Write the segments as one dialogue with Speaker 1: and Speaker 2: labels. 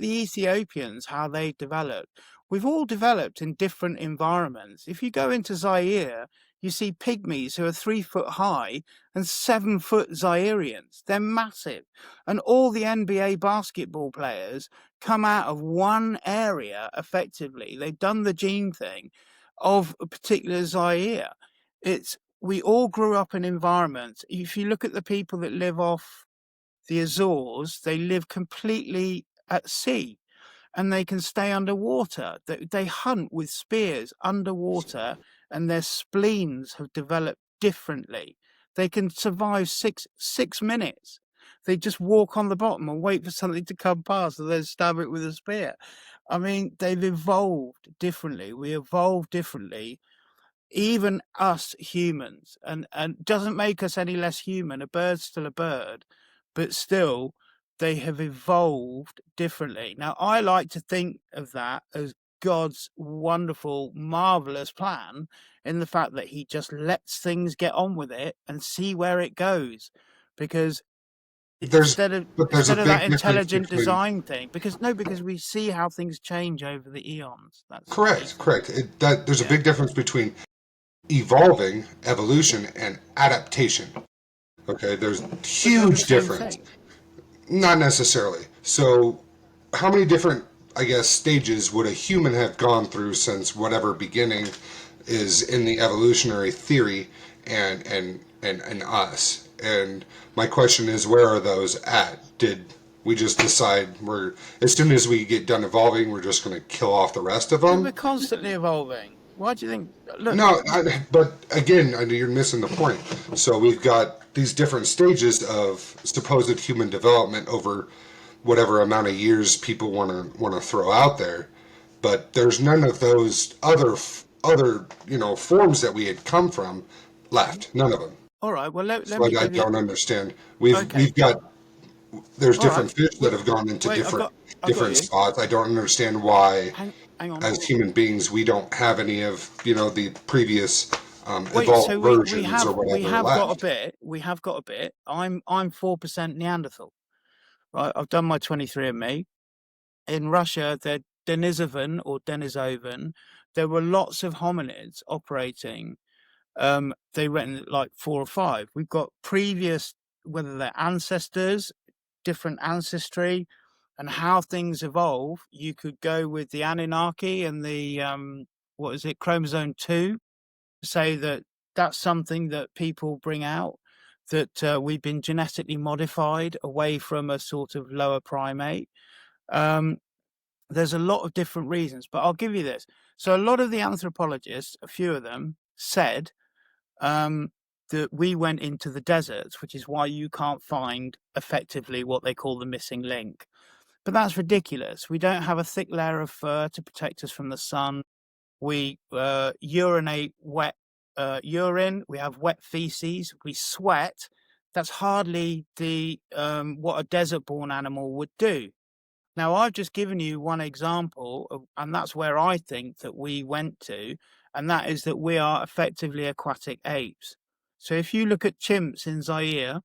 Speaker 1: the Ethiopians, how they developed. We've all developed in different environments. If you go into Zaire, you see pygmies who are 3 foot high and 7 foot Zairians. They're massive. And all the NBA basketball players come out of one area effectively. They've done the gene thing of a particular Zaire. We all grew up in environments. If you look at the people that live off the Azores, they live completely at sea and they can stay underwater. They hunt with spears underwater and their spleens have developed differently. They can survive six minutes. They just walk on the bottom and wait for something to come past and then stab it with a spear. I mean, they've evolved differently. We evolved differently, even us humans, and doesn't make us any less human. A bird's still a bird, but still they have evolved differently. Now I like to think of that as God's wonderful, marvelous plan, in the fact that he just lets things get on with it and see where it goes, because
Speaker 2: There's
Speaker 1: instead of
Speaker 2: but there's a
Speaker 1: that
Speaker 2: big difference
Speaker 1: intelligent
Speaker 2: between
Speaker 1: design thing, because we see how things change over the eons. That's the key
Speaker 2: correct,
Speaker 1: thing.
Speaker 2: correct. There's a
Speaker 1: Yeah,
Speaker 2: big difference between evolving, evolution, and adaptation. Okay, there's
Speaker 1: but they're the
Speaker 2: huge
Speaker 1: same
Speaker 2: difference.
Speaker 1: thing.
Speaker 2: Not necessarily. So, how many different, I guess, stages would a human have gone through since whatever beginning is in the evolutionary theory and us? And my question is, where are those at? Did we just decide we're as soon as we get done evolving, we're just going to kill off the rest of
Speaker 1: Yeah, we're
Speaker 2: them?
Speaker 1: constantly evolving. Why do you think? Look,
Speaker 2: No, but again, I know you're missing the point. So we've got these different stages of supposed human development over whatever amount of years people want to throw out there, but there's none of those other forms that we had come from left. None of them.
Speaker 1: all right. Well, let
Speaker 2: So
Speaker 1: me
Speaker 2: I
Speaker 1: give you.
Speaker 2: don't understand. We've
Speaker 1: Okay,
Speaker 2: we've got there's
Speaker 1: all right.
Speaker 2: different fish that
Speaker 1: Well,
Speaker 2: have gone into
Speaker 1: wait.
Speaker 2: different
Speaker 1: I got
Speaker 2: different
Speaker 1: you.
Speaker 2: spots. I don't understand why
Speaker 1: Hang on.
Speaker 2: as human beings, we don't have any of the previous
Speaker 1: Wait. So
Speaker 2: evolved
Speaker 1: we
Speaker 2: versions or whatever
Speaker 1: have got a
Speaker 2: left.
Speaker 1: bit. We have got a bit. I'm 4% Neanderthal. Right. I've done my 23andMe. In Russia, they're Denisovan or Denisovan. There were lots of hominids operating. They went like 4 or 5. We've got previous, whether they're ancestors, different ancestry, and how things evolve. You could go with the Anunnaki and the what is it, chromosome 2, say that that's something that people bring out, that we've been genetically modified away from a sort of lower primate. Um, there's a lot of different reasons, but I'll give you this. So a lot of the anthropologists, a few of them, said um, that we went into the deserts, which is why you can't find effectively what they call the missing link. But that's ridiculous. We don't have a thick layer of fur to protect us from the sun. We urinate wet urine. We have wet feces. We sweat. That's hardly the what a desert-born animal would do. Now, I've just given you one example, and that's where I think that we went to, and that is that we are effectively aquatic apes. So if you look at chimps in Zaire,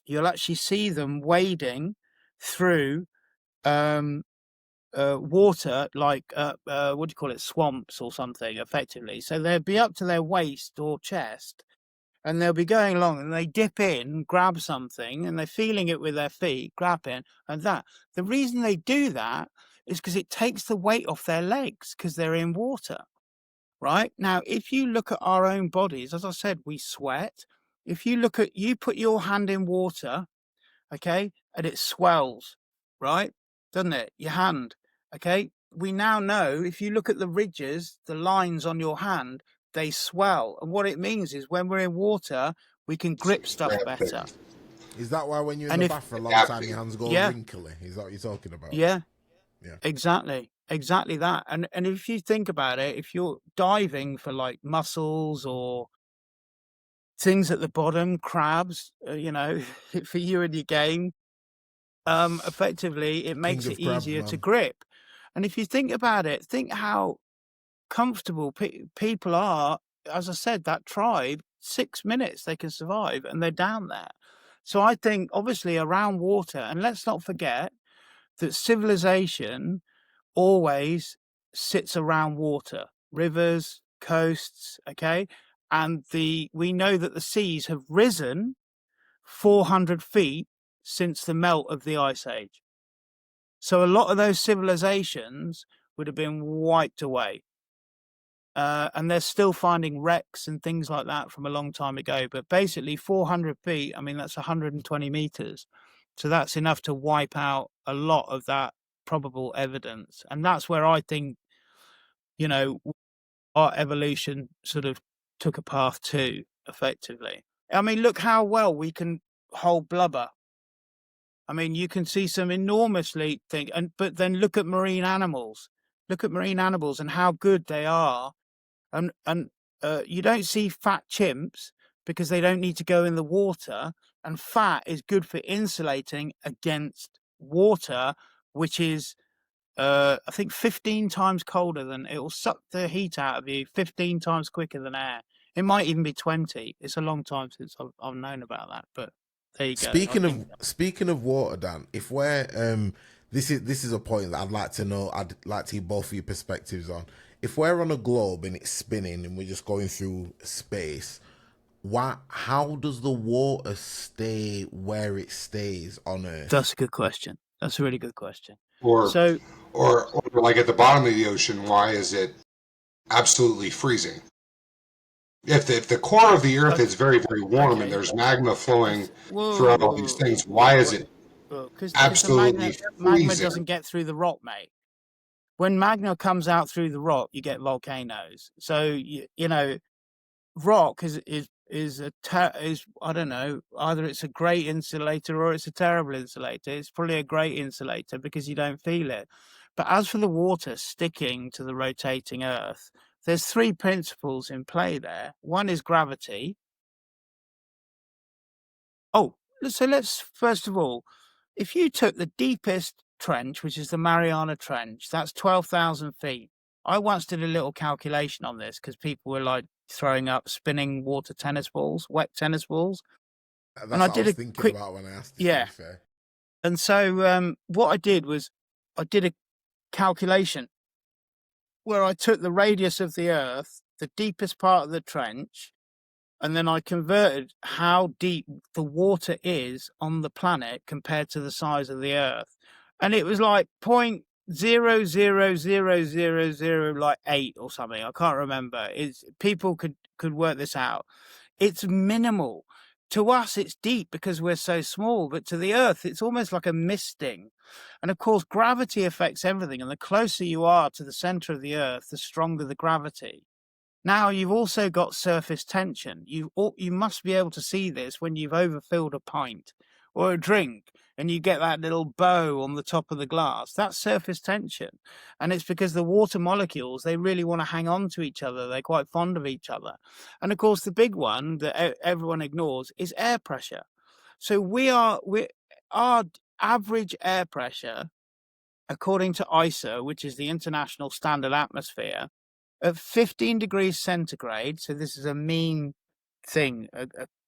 Speaker 1: you'll actually see them wading through um, water like what do you call it, swamps or something, effectively. So they'll be up to their waist or chest, and they'll be going along and they dip in, grab something, and they're feeling it with their feet, grabbing, and that. The reason they do that is because it takes the weight off their legs because they're in water, right? Now, if you look at our own bodies, as I said, we sweat. If you look at, you put your hand in water, okay, and it swells, right? Doesn't it? Your hand, okay? We now know if you look at the ridges, the lines on your hand, they swell. And what it means is when we're in water, we can
Speaker 2: So
Speaker 1: grip stuff
Speaker 2: grab
Speaker 1: better.
Speaker 2: things.
Speaker 3: Is that why when you're in
Speaker 1: And
Speaker 3: the
Speaker 1: if,
Speaker 3: bath for a long time, your
Speaker 2: Adapting.
Speaker 3: hands go
Speaker 1: yeah,
Speaker 3: wrinkly? Is that what you're talking about?
Speaker 1: yeah,
Speaker 3: Yeah.
Speaker 1: exactly that. And if you think about it, if you're diving for like mussels or things at the bottom, crabs, for you in your game, effectively it
Speaker 3: King
Speaker 1: makes it
Speaker 3: of crabs,
Speaker 1: easier to
Speaker 3: man.
Speaker 1: grip. And if you think about it, think how comfortable people are. As I said, that tribe, 6 minutes they can survive and they're down there. So I think obviously around water, and let's not forget that civilization always sits around water, rivers, coasts, okay? And we know that the seas have risen 400 feet since the melt of the Ice Age. So a lot of those civilizations would have been wiped away. And they're still finding wrecks and things like that from a long time ago. But basically, 400 feet, I mean, that's 120 meters. So that's enough to wipe out a lot of that probable evidence. And that's where I think, you know, our evolution sort of took a path to, effectively. I mean, look how well we can hold blubber. I mean, you can see some enormously thing, but then look at marine animals. Look at marine animals and how good they are. And you don't see fat chimps because they don't need to go in the water. And fat is good for insulating against water, which is I think 15 times colder than it will suck the heat out of you 15 times quicker than air. It might even be 20. It's a long time since I've known about that, but there you go.
Speaker 3: Speaking of water, Dan, if we're this is a point that I'd like to know. I'd like to hear both of your perspectives on. If we're on a globe and it's spinning and we're just going through space, how does the water stay where it stays on Earth?
Speaker 1: That's a good question. That's a really good question.
Speaker 2: Or like at the bottom of the ocean, why is it absolutely freezing? If the core of the Earth is very, very warm and there's magma flowing throughout all these things, why is it absolutely freezing?
Speaker 1: Magma doesn't get through the rock, mate. When magma comes out through the rock, you get volcanoes. So you know, rock is I don't know, either it's a great insulator or it's a terrible insulator. It's probably a great insulator because you don't feel it. But as for the water sticking to the rotating Earth, there's three principles in play there. One is gravity. Oh, so let's first of all, if you took the deepest trench, which is the Mariana Trench, that's 12,000 feet. I once did a little calculation on this because people were like throwing up spinning water tennis balls, wet tennis balls.
Speaker 3: That's and what I was thinking about when I asked you.
Speaker 1: Yeah. And so what I did was I did a calculation where I took the radius of the Earth, the deepest part of the trench, and then I converted how deep the water is on the planet compared to the size of the Earth. And it was like 0.00000 like 8 or something. I can't remember. People could work this out. It's minimal. To us, it's deep because we're so small, but to the Earth, it's almost like a misting. And of course, gravity affects everything. And the closer you are to the center of the Earth, the stronger the gravity. Now, you've also got surface tension. You must be able to see this when you've overfilled a pint or a drink and you get that little bow on the top of the glass. That's surface tension. And it's because the water molecules, they really want to hang on to each other. They're quite fond of each other. And of course, the big one that everyone ignores is air pressure. So our average air pressure, according to ISO, which is the International Standard Atmosphere, at 15 degrees centigrade, so this is a mean thing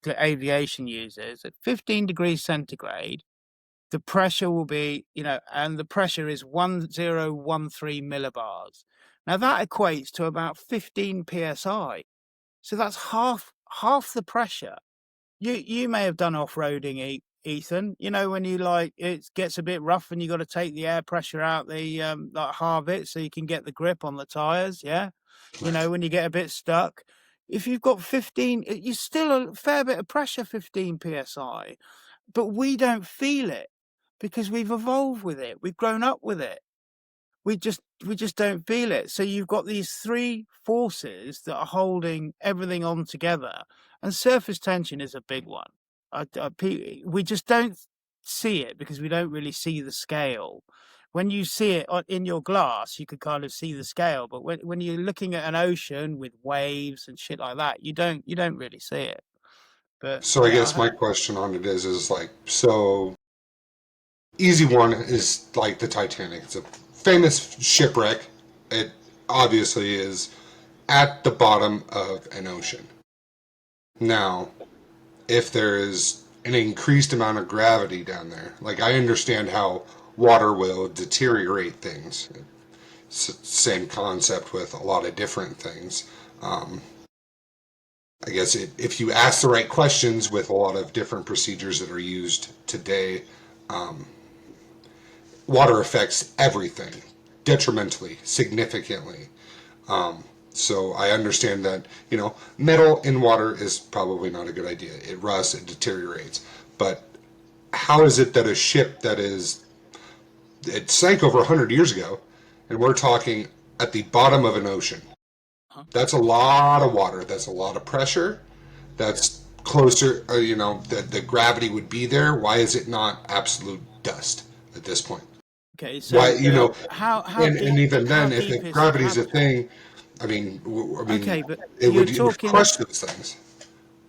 Speaker 1: aviation uses, at 15 degrees centigrade, the pressure will be, and the pressure is 1013 millibars. Now that equates to about 15 psi. So that's half the pressure. You may have done off-roading, Ethan. When you it gets a bit rough and you got to take the air pressure out the halve it so you can get the grip on the tires. Yeah. When you get a bit stuck, if you've got 15, you're still a fair bit of pressure, 15 psi, but we don't feel it because we've evolved with it. We've grown up with it. We just don't feel it. So you've got these three forces that are holding everything on together, and surface tension is a big one. We just don't see it because we don't really see the scale. When you see it in your glass, you could kind of see the scale, but when you're looking at an ocean with waves and shit like that, you don't really see it. But
Speaker 2: so I guess my question on it is like, so easy one is like the Titanic. It's a famous shipwreck. It obviously is at the bottom of an ocean. Now, if there is an increased amount of gravity down there, like I understand how water will deteriorate things. Same concept with a lot of different things. Um, I guess if you ask the right questions with a lot of different procedures that are used today, um, water affects everything detrimentally, significantly. So I understand that, metal in water is probably not a good idea. It rusts, it deteriorates. But how is it that a ship it sank over 100 years ago, and we're talking at the bottom of an ocean?
Speaker 1: Huh?
Speaker 2: That's a lot of water. That's a lot of pressure.
Speaker 1: Yeah.
Speaker 2: That's closer, the gravity would be there. Why is it not absolute dust at this point?
Speaker 1: Okay,
Speaker 2: Why,
Speaker 1: so how
Speaker 2: and
Speaker 1: deep
Speaker 2: even then, if
Speaker 1: is
Speaker 2: gravity is
Speaker 1: how
Speaker 2: a thing,
Speaker 1: okay, but
Speaker 2: it would crush those things.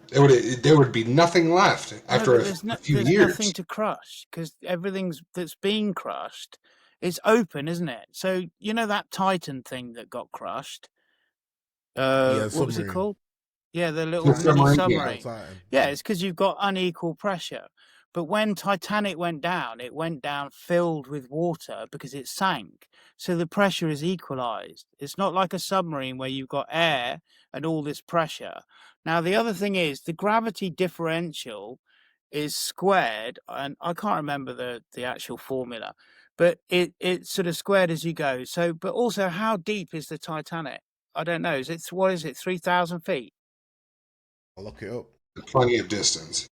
Speaker 2: There would be nothing left
Speaker 1: no,
Speaker 2: after
Speaker 1: but
Speaker 2: a few
Speaker 1: there's nothing
Speaker 2: years.
Speaker 1: to crush because everything's that's been crushed is open, isn't it? So you know that Titan thing that got crushed.
Speaker 3: Yeah,
Speaker 1: What was it
Speaker 3: submarine.
Speaker 1: called? Yeah, the
Speaker 2: The
Speaker 1: little mini
Speaker 2: submarine, yeah.
Speaker 3: Oh,
Speaker 1: submarine.
Speaker 3: Titan.
Speaker 1: Yeah,
Speaker 3: Yeah.
Speaker 1: it's because you've got unequal pressure. But when Titanic went down, it went down filled with water because it sank. So the pressure is equalized. It's not like a submarine where you've got air and all this pressure. Now, the other thing is the gravity differential is squared, and I can't remember the actual formula, but it's sort of squared as you go. So, but also, how deep is the Titanic? I don't know. What is it? 3,000 feet?
Speaker 3: I'll look it up.
Speaker 2: Plenty of distance.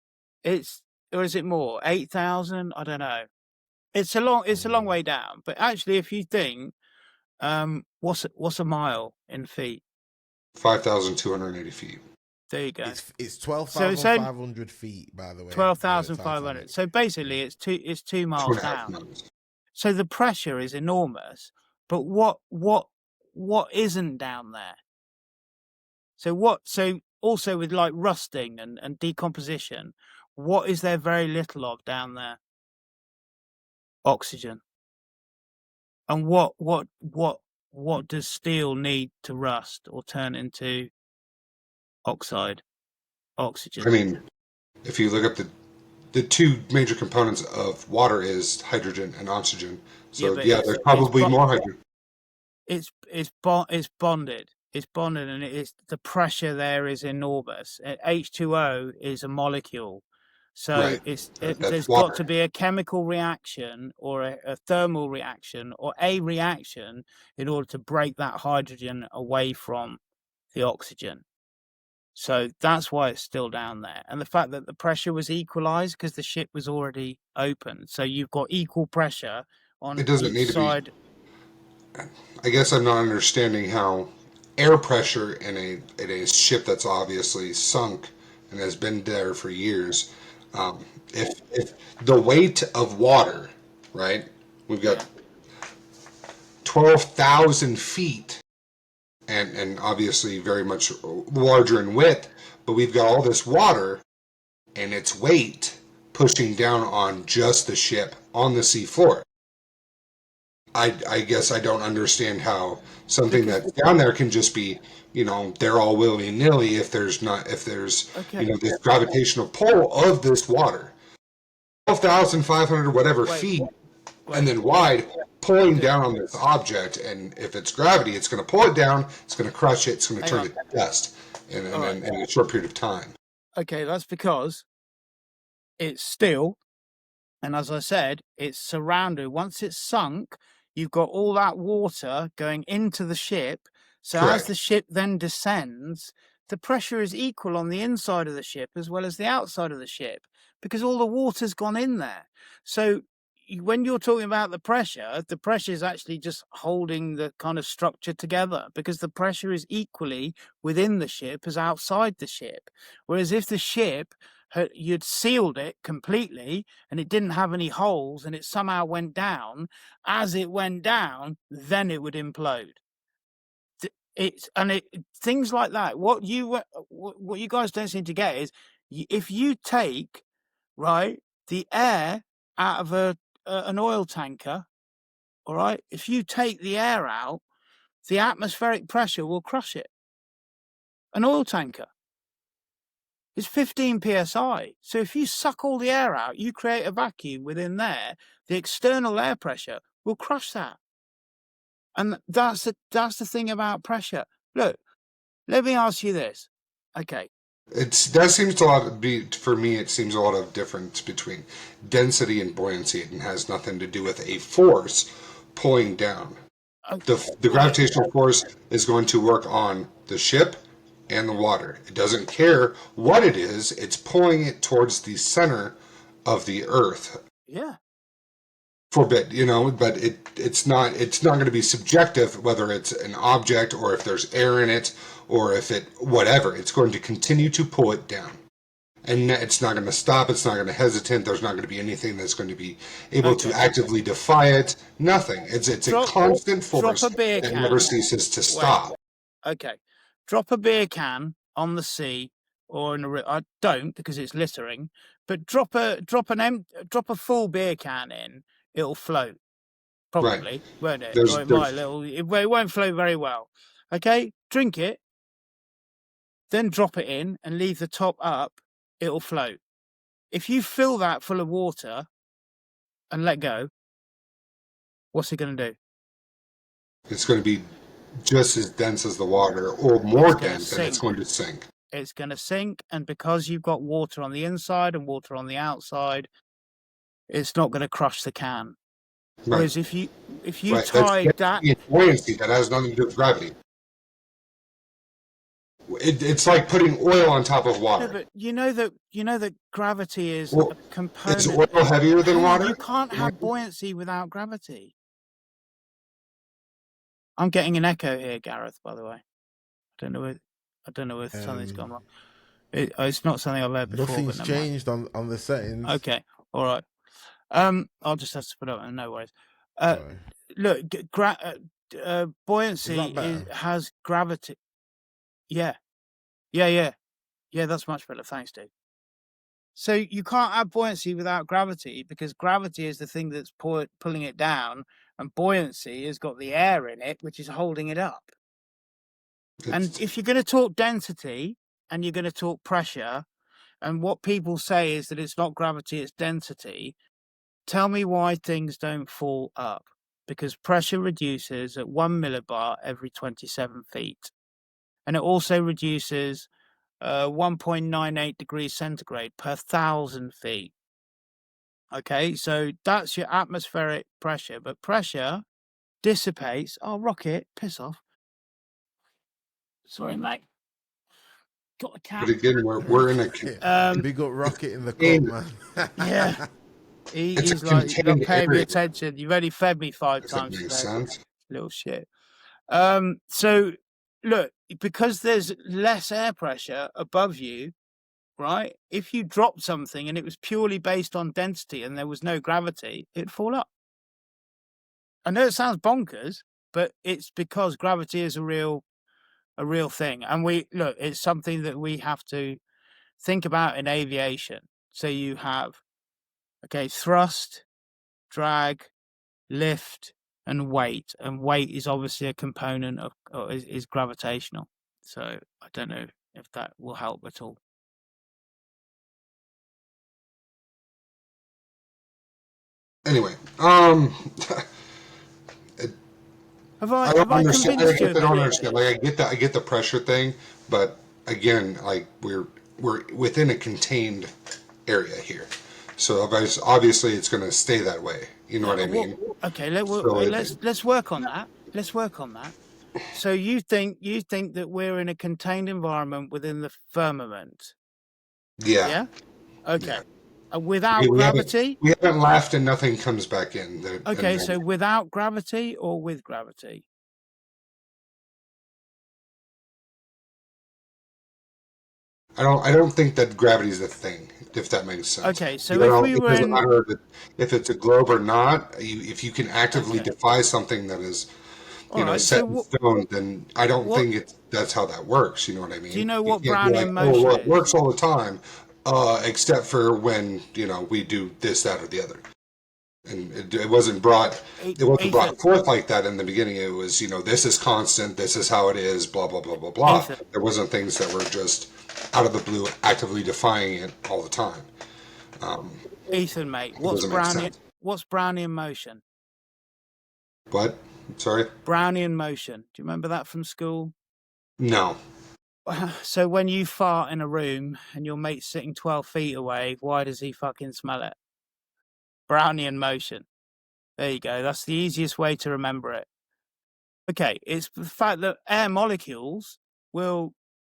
Speaker 1: It's or is it more? 8,000? I don't know. It's a long
Speaker 3: Um,
Speaker 1: way down. But actually, if you think, what's a mile in feet?
Speaker 2: 5,280 feet.
Speaker 1: There you go.
Speaker 3: it's twelve
Speaker 1: So it's
Speaker 3: thousand
Speaker 1: only
Speaker 3: five hundred feet, by the way. The
Speaker 1: 12,500.
Speaker 3: Titanic.
Speaker 1: So
Speaker 3: Yeah.
Speaker 1: basically, it's two
Speaker 2: Two
Speaker 1: miles
Speaker 2: and a half
Speaker 1: down.
Speaker 2: miles.
Speaker 1: So the pressure is enormous. But what isn't down there? So also with like rusting and decomposition, what is there very little of down there? Oxygen. And what does steel need to rust or turn into oxide?
Speaker 2: I
Speaker 1: Oxygen.
Speaker 2: mean, if you look at the two major components of water is hydrogen and oxygen.
Speaker 1: Yeah,
Speaker 2: So
Speaker 1: but
Speaker 2: yeah, there's probably more hydrogen.
Speaker 1: it's bonded. It's bonded, and it's the pressure there is enormous. H2O is a molecule, so
Speaker 2: Right. That's
Speaker 1: there's got to
Speaker 2: water.
Speaker 1: be a chemical reaction or a thermal reaction or a reaction in order to break that hydrogen away from the oxygen. So that's why it's still down there. And the fact that the pressure was equalized because the ship was already open. So you've got equal pressure
Speaker 2: It
Speaker 1: on
Speaker 2: doesn't
Speaker 1: each
Speaker 2: need to be.
Speaker 1: side.
Speaker 2: I guess I'm not understanding how air pressure in a ship that's obviously sunk and has been there for years. If the weight of water, right? We've got
Speaker 1: Yeah.
Speaker 2: 12,000 feet, and obviously very much larger in width, but we've got all this water and its weight pushing down on just the ship on the seafloor. I guess I don't understand how something
Speaker 1: Because,
Speaker 2: that's down there can just be, they're all willy nilly if there's,
Speaker 1: okay,
Speaker 2: this gravitational pull of this water. 12,500 whatever
Speaker 1: wait,
Speaker 2: feet and
Speaker 1: wait.
Speaker 2: then wide pulling
Speaker 1: Okay,
Speaker 2: down on this object. And if it's gravity, it's going to pull it down, it's going to crush it, it's going to
Speaker 1: hang
Speaker 2: turn
Speaker 1: on.
Speaker 2: it to dust
Speaker 1: All right.
Speaker 2: in a short period of time.
Speaker 1: Okay, that's because it's still, and as I said, it's surrounded. Once it's sunk, you've got all that water going into the ship. So as
Speaker 2: Correct.
Speaker 1: the ship then descends, the pressure is equal on the inside of the ship as well as the outside of the ship because all the water's gone in there. So when you're talking about the pressure is actually just holding the kind of structure together because the pressure is equally within the ship as outside the ship. Whereas if the ship you'd sealed it completely and it didn't have any holes and it somehow went down, as it went down, then it would implode. Things like that. What you guys don't seem to get is if you take right the air out of an oil tanker, all right, if you take the air out, the atmospheric pressure will crush it. An oil tanker. is 15 psi. So if you suck all the air out, you create a vacuum within there, the external air pressure will crush that. And that's the thing about pressure. Look, let me ask you this. Okay.
Speaker 2: That seems to a lot be for me. It seems a lot of difference between density and buoyancy, and has nothing to do with a force pulling down. The
Speaker 1: Well,
Speaker 2: gravitational force is going to work on the ship and the water. It doesn't care what it is. It's pulling it towards the center of the Earth.
Speaker 1: yeah.
Speaker 2: Forbid, but it's not going to be subjective whether it's an object or if there's air in it or if it whatever. It's going to continue to pull it down, and it's not going to stop. It's not going to hesitate. There's not going to be anything that's going to be able to
Speaker 1: Okay.
Speaker 2: actively defy it. Nothing. It's a constant force
Speaker 1: Drop a beer
Speaker 2: that
Speaker 1: can.
Speaker 2: never ceases to stop.
Speaker 1: Okay. Drop a beer can on the sea or in a river. I don't, because it's littering. But drop a full beer can in, it'll float.
Speaker 2: Right.
Speaker 1: Probably, won't it?
Speaker 2: There's
Speaker 1: Or it
Speaker 2: there's
Speaker 1: might it won't float very well. Okay, drink it, then drop it in and leave the top up, it'll float. If you fill that full of water and let go, what's it going to do?
Speaker 2: it's going to be just as dense as the water or more dense, and it's going to sink.
Speaker 1: It's going to sink, and because you've got water on the inside and water on the outside, it's not going to crush the can.
Speaker 2: Right.
Speaker 1: Whereas if you
Speaker 2: Right.
Speaker 1: tied
Speaker 2: That's buoyancy. That has nothing to do with gravity. It's like putting oil on top of water.
Speaker 1: No, but you know that gravity is
Speaker 2: Well,
Speaker 1: a component.
Speaker 2: is oil heavier than water?
Speaker 1: You can't have buoyancy without gravity. I'm getting an echo here, Gareth, by the way. I don't know if something's gone wrong. It's not something I've heard before.
Speaker 3: Nothing's changed on the settings.
Speaker 1: Okay, all right. I'll just have to put it on. No worries. Look, buoyancy has gravity. Yeah. That's much better. Thanks, Dave. So you can't have buoyancy without gravity, because gravity is the thing that's pulling it down, and buoyancy has got the air in it, which is holding it up. And if you're going to talk density and you're going to talk pressure, and what people say is that it's not gravity, it's density, tell me why things don't fall up. Because pressure reduces at 1 millibar every 27 feet. And it also reduces 1.98 degrees centigrade per 1,000 feet. Okay, so that's your atmospheric pressure. But pressure dissipates. Oh, rocket, piss off. Sorry, mate. Got a cat.
Speaker 2: But again, we're in a
Speaker 3: big up rocket in the cup, man.
Speaker 1: Yeah. He's like, you're not paying me attention. You've only fed me 5 times today.
Speaker 2: Sense.
Speaker 1: Little shit. So look, because there's less air pressure above you, right? If you dropped something and it was purely based on density and there was no gravity, it'd fall up. I know it sounds bonkers, but it's because gravity is a real thing. And it's something that we have to think about in aviation. So you have, thrust, drag, lift, and weight. And weight is obviously a component of, is gravitational. So I don't know if that will help at all.
Speaker 2: Anyway,
Speaker 1: I don't understand.
Speaker 2: I get the pressure thing, but again, like we're within a contained area here, so obviously it's going to stay that way. You know what I mean?
Speaker 1: Okay, let's work on that. Let's work on that. So you think that we're in a contained environment within the firmament?
Speaker 2: Yeah.
Speaker 1: Yeah. Okay. Yeah. Without gravity?
Speaker 2: We haven't laughed and nothing comes back in.
Speaker 1: Okay, so without gravity or with gravity?
Speaker 2: I don't think that gravity is a thing, if that makes sense.
Speaker 1: Okay, so if
Speaker 2: doesn't matter if it's a globe or not. If you can actively defy something that is, set in stone, then I don't think that's how that works. You know what I mean?
Speaker 1: Do you know what Brownian motion is?
Speaker 2: It works all the time, except for when we do this, that, or the other. And it wasn't brought, it wasn't
Speaker 1: Ethan,
Speaker 2: brought forth like that in the beginning. It was, this is constant, this is how it is, blah blah blah blah blah.
Speaker 1: Ethan,
Speaker 2: There wasn't things that were just out of the blue actively defying it all the time.
Speaker 1: Ethan, mate.
Speaker 2: It doesn't make sense.
Speaker 1: What's Brownian motion?
Speaker 2: But sorry,
Speaker 1: Brownian motion. Do you remember that from school?
Speaker 2: no.
Speaker 1: So when you fart in a room and your mate's sitting 12 feet away, why does he fucking smell it? Brownian motion. There you go. That's the easiest way to remember it. Okay, it's the fact that air molecules will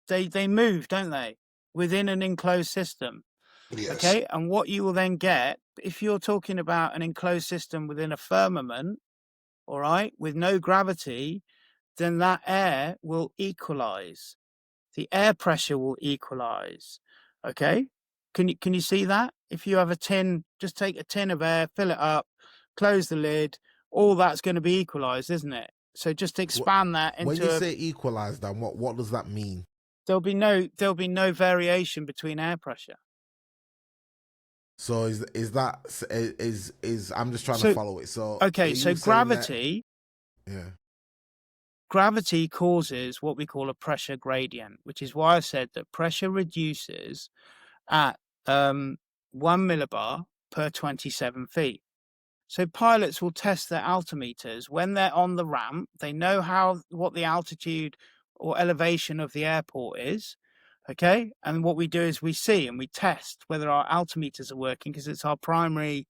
Speaker 1: they move, don't they, within an enclosed system.
Speaker 2: Yes.
Speaker 1: Okay, and what you will then get if you're talking about an enclosed system within a firmament, all right, with no gravity, then that air will equalize. The air pressure will equalize. Okay, can you see that? If you have a tin, just take a tin of air, fill it up, close the lid. All that's going to be equalized, isn't it? So just expand that
Speaker 3: When you
Speaker 1: into
Speaker 3: say equalize, then what does that mean?
Speaker 1: there'll be no variation between air pressure.
Speaker 3: So is that is I'm just trying to
Speaker 1: So
Speaker 3: follow it. So
Speaker 1: okay,
Speaker 3: are
Speaker 1: so
Speaker 3: you saying that-
Speaker 1: gravity
Speaker 3: yeah.
Speaker 1: gravity causes what we call a pressure gradient, which is why I said that pressure reduces at 1 millibar per 27 feet. So pilots will test their altimeters when they're on the ramp. They know what the altitude or elevation of the airport is. Okay. And what we do is we see and we test whether our altimeters are working because it's our primary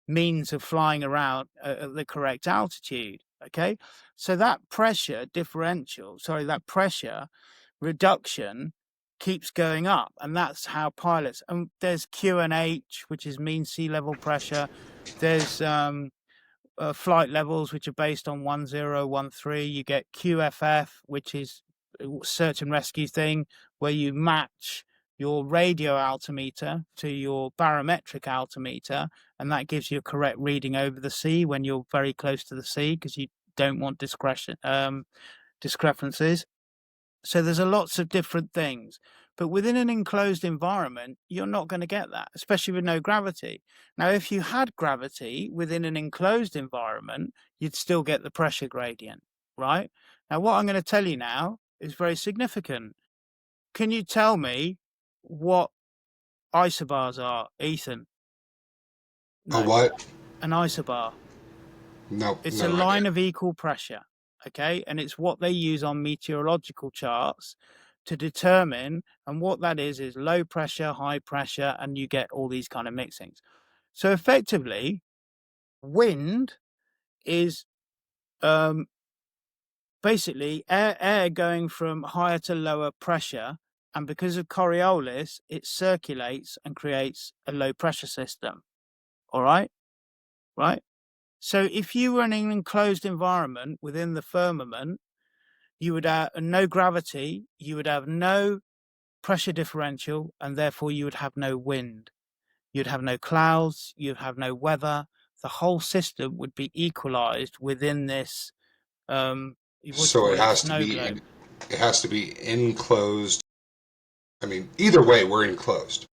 Speaker 1: means of flying around at the correct altitude. Okay. So that pressure that pressure reduction keeps going up. And that's how pilots, and there's QNH, which is mean sea level pressure. There's flight levels, which are based on 1013. You get QFF, which is a search and rescue thing, where you match your radio altimeter to your barometric altimeter, and that gives you a correct reading over the sea when you're very close to the sea, because you don't want discrepancies. So there's a lots of different things. But within an enclosed environment, you're not going to get that, especially with no gravity. Now, if you had gravity within an enclosed environment, you'd still get the pressure gradient, right? Now, what I'm going to tell you now is very significant. Can you tell me what isobars are, Ethan?
Speaker 2: A
Speaker 1: No,
Speaker 2: what?
Speaker 1: an isobar.
Speaker 2: No,
Speaker 1: It's a
Speaker 2: no
Speaker 1: line
Speaker 2: idea.
Speaker 1: of equal pressure, okay? And it's what they use on meteorological charts to determine, and what that is low pressure, high pressure, and you get all these kind of mixings. So effectively, wind is basically air going from higher to lower pressure, and because of Coriolis, it circulates and creates a low pressure system. All right? Right? So if you were in an enclosed environment within the firmament, you would have no gravity, you would have no pressure differential, and therefore you would have no wind. You'd have no clouds, you'd have no weather. The whole system would be equalized within this, what do you
Speaker 2: So
Speaker 1: call
Speaker 2: it
Speaker 1: it,
Speaker 2: has to
Speaker 1: snow
Speaker 2: be
Speaker 1: globe.
Speaker 2: it has to be enclosed. I mean, either way, we're enclosed.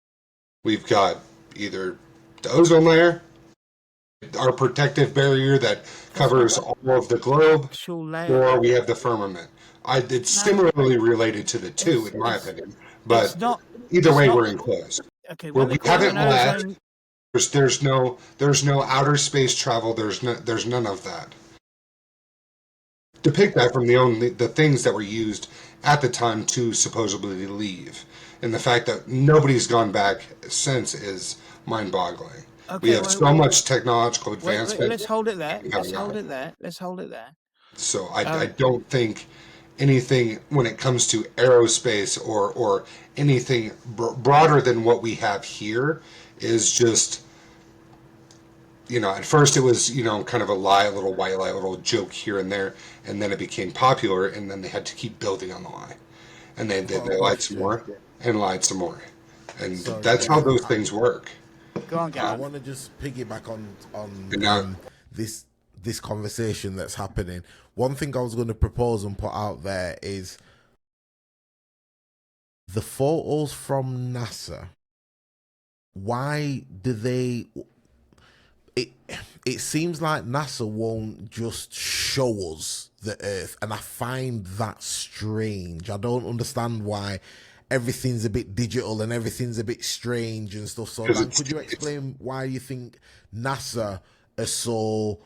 Speaker 2: We've got either the ozone layer, our protective barrier that
Speaker 1: That's not
Speaker 2: covers
Speaker 1: the
Speaker 2: all of the globe,
Speaker 1: actual layer,
Speaker 2: or
Speaker 1: though.
Speaker 2: we have the firmament. It's
Speaker 1: No,
Speaker 2: similarly related to the two,
Speaker 1: it's
Speaker 2: in my
Speaker 1: it's
Speaker 2: opinion.
Speaker 1: it's
Speaker 2: But
Speaker 1: not.
Speaker 2: either
Speaker 1: It's
Speaker 2: way,
Speaker 1: not.
Speaker 2: we're enclosed.
Speaker 1: Okay,
Speaker 2: Where
Speaker 1: when they
Speaker 2: we
Speaker 1: call it an
Speaker 2: haven't left,
Speaker 1: ozone,
Speaker 2: there's no outer space travel. There's none of that. Depict that from the things that were used at the time to supposedly leave, and the fact that nobody's gone back since is mind-boggling. We
Speaker 1: okay,
Speaker 2: have so much technological
Speaker 1: wait,
Speaker 2: advancement.
Speaker 1: let's hold it there.
Speaker 2: We
Speaker 1: Let's
Speaker 2: haven't
Speaker 1: hold
Speaker 2: gotten.
Speaker 1: it there. Let's hold it there.
Speaker 2: So I
Speaker 1: Um,
Speaker 2: don't think anything when it comes to aerospace or anything broader than what we have here is just, at first it was, kind of a lie, a little white lie, a little joke here and there, and then it became popular, and then they had to keep building on the lie, and
Speaker 3: I've got a
Speaker 2: they lied some
Speaker 3: question.
Speaker 2: more and lied some more, and
Speaker 3: Sorry,
Speaker 2: that's how
Speaker 3: Ethan.
Speaker 2: those things work.
Speaker 1: go on,
Speaker 3: I
Speaker 1: Garen.
Speaker 3: want to just piggyback on
Speaker 2: And now,
Speaker 3: this conversation that's happening. One thing I was going to propose and put out there is the photos from NASA. Why do they? it seems like NASA won't just show us the Earth, and I find that strange. I don't understand why everything's a bit digital and everything's a bit strange and stuff. So,
Speaker 2: because
Speaker 3: Dan, could you explain why you think NASA are so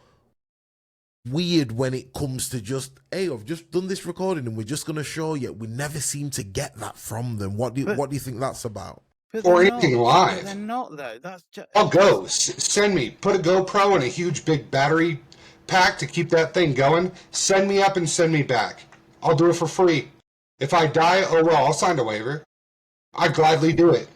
Speaker 3: weird when it comes to just, hey, I've just done this recording and we're just going to show you? We never seem to get that from them. What do you think that's about?
Speaker 1: But
Speaker 2: or
Speaker 1: they're
Speaker 2: anything
Speaker 1: not.
Speaker 2: live.
Speaker 1: They're not though. That's just.
Speaker 2: I'll go. Send me. Put a GoPro and a huge big battery pack to keep that thing going. Send me up and send me back. I'll do it for free. If I die, oh well, I'll sign a waiver. I'd gladly do it.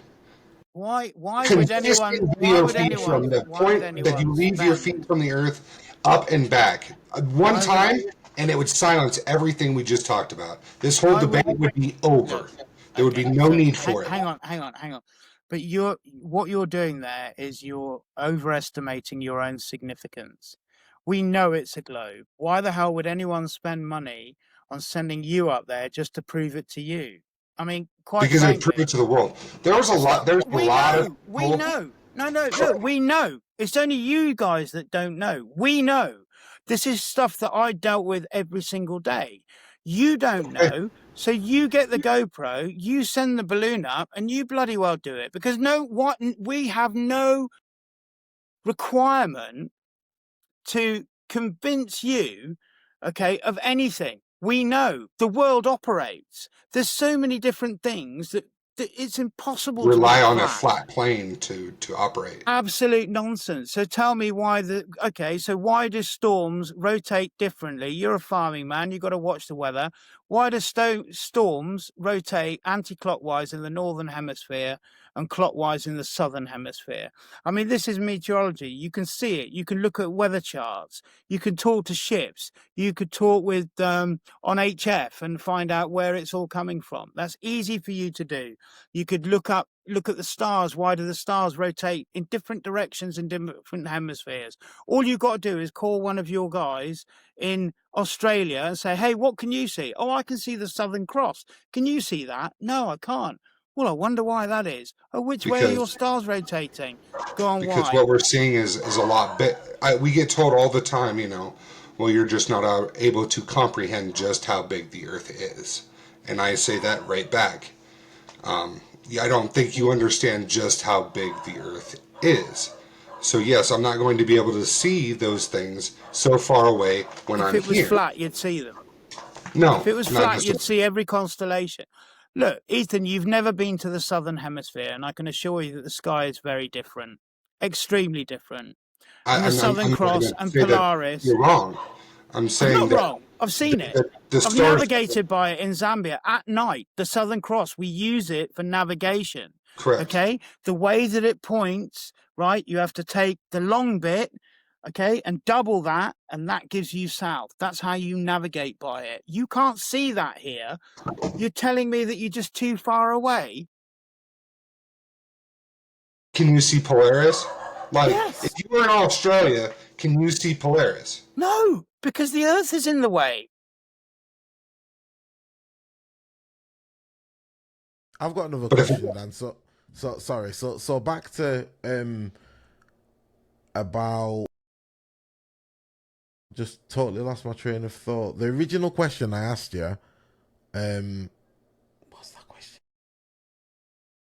Speaker 1: Why would
Speaker 2: Consistent
Speaker 1: anyone? Why
Speaker 2: video
Speaker 1: would
Speaker 2: feed from
Speaker 1: anyone?
Speaker 2: the
Speaker 1: Why would
Speaker 2: point that you
Speaker 1: anyone
Speaker 2: leave your
Speaker 1: spend?
Speaker 2: feet from the earth up and back. One
Speaker 1: Why would?
Speaker 2: time, and it would silence everything we just talked about. This whole
Speaker 1: Why would?
Speaker 2: debate would be over.
Speaker 1: Look,
Speaker 2: There would be
Speaker 1: okay,
Speaker 2: no
Speaker 1: so
Speaker 2: need for it.
Speaker 1: hang on. But what you're doing there is you're overestimating your own significance. We know it's a globe. Why the hell would anyone spend money on sending you up there just to prove it to you? I mean, quite
Speaker 2: Because it would prove
Speaker 1: frankly,
Speaker 2: it to the world. There's a lot of
Speaker 1: we
Speaker 2: people.
Speaker 1: know. No, look, we know. It's only you guys that don't know. We know. This is stuff that I dealt with every single day. You don't know. So you get the GoPro, you send the balloon up, and you bloody well do it. Because we have no requirement to convince you, okay, of anything. We know the world operates. There's so many different things that it's impossible to
Speaker 2: Rely
Speaker 1: be
Speaker 2: on a
Speaker 1: flat.
Speaker 2: flat plane to operate.
Speaker 1: Absolute nonsense. So tell me why so why do storms rotate differently? You're a farming man, you've got to watch the weather. Why do storms rotate anti-clockwise in the northern hemisphere and clockwise in the southern hemisphere? I mean, this is meteorology. You can see it. You can look at weather charts. You can talk to ships. You could talk with on HF and find out where it's all coming from. That's easy for you to do. You could look at the stars. Why do the stars rotate in different directions in different hemispheres? All you've got to do is call one of your guys in Australia and say, hey, what can you see? Oh, I can see the Southern Cross. Can you see that? No, I can't. Well, I wonder why that is. Oh, which way are your stars rotating? Go on,
Speaker 2: Because
Speaker 1: why?
Speaker 2: what we're seeing is a lot big. We get told all the time, well, you're just not able to comprehend just how big the Earth is. And I say that right back. I don't think you understand just how big the Earth is. So yes, I'm not going to be able to see those things so far away when I'm here.
Speaker 1: If it was flat, you'd see them.
Speaker 2: No.
Speaker 1: If it was flat, you'd see every constellation. Look, Ethan, you've never been to the southern hemisphere, and I can assure you that the sky is very different, extremely different. And the Southern Cross and Polaris.
Speaker 2: You're wrong. I'm saying
Speaker 1: I'm not wrong. I've seen it. I've navigated by it in Zambia at night. The Southern Cross, we use it for navigation.
Speaker 2: Correct.
Speaker 1: Okay, the way that it points, right? You have to take the long bit, okay, and double that, and that gives you south. That's how you navigate by it. You can't see that here. You're telling me that you're just too far away?
Speaker 2: Can you see Polaris?
Speaker 1: Yes.
Speaker 2: If you were in Australia, can you see Polaris?
Speaker 1: No, because the Earth is in the way.
Speaker 3: I've got another question, Dan. Sorry. So back to about, just totally lost my train of thought. The original question I asked you, what's that question?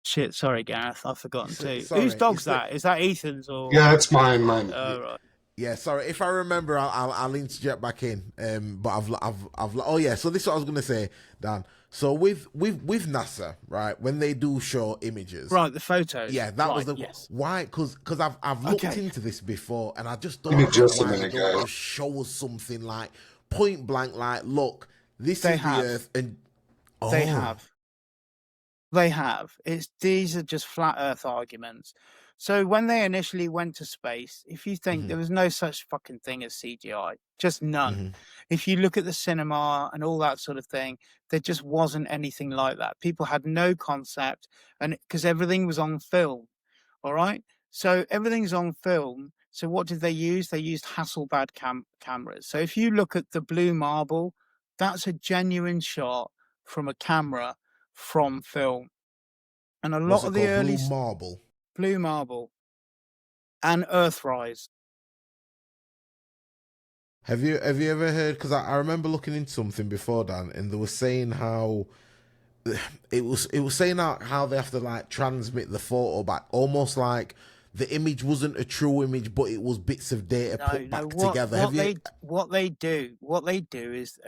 Speaker 1: Shit, sorry, Gareth, I've forgotten too.
Speaker 3: Sorry,
Speaker 1: whose dog's that? Is that Ethan's or?
Speaker 2: Yeah, it's mine.
Speaker 1: Oh, right.
Speaker 3: Yeah, sorry. If I remember, I'll interject back in. But I've. Oh yeah. So this is what I was gonna say, Dan. So with NASA, right? When they do show images,
Speaker 1: right? The photos.
Speaker 3: Yeah, that was the why. Because I've looked into this before, and I just don't know why they don't just show us something like point blank, like, look, this is the Earth, and
Speaker 1: They have. These are just flat Earth arguments. So when they initially went to space, if you think there was no such fucking thing as CGI, just none. If you look at the cinema and all that sort of thing, there just wasn't anything like that. People had no concept, and because everything was on film, all right? So everything's on film. So what did they use? They used Hasselblad cameras. So if you look at the Blue Marble, that's a genuine shot from a camera from film. And a lot of the early
Speaker 3: Blue Marble
Speaker 1: and Earthrise.
Speaker 3: Have you ever heard? Because I remember looking into something before, Dan, and they were saying how it was saying how they have to like transmit the photo back, almost like the image wasn't a true image, but it was bits of data
Speaker 1: No,
Speaker 3: put
Speaker 1: no.
Speaker 3: back together. Have you?
Speaker 1: What they do is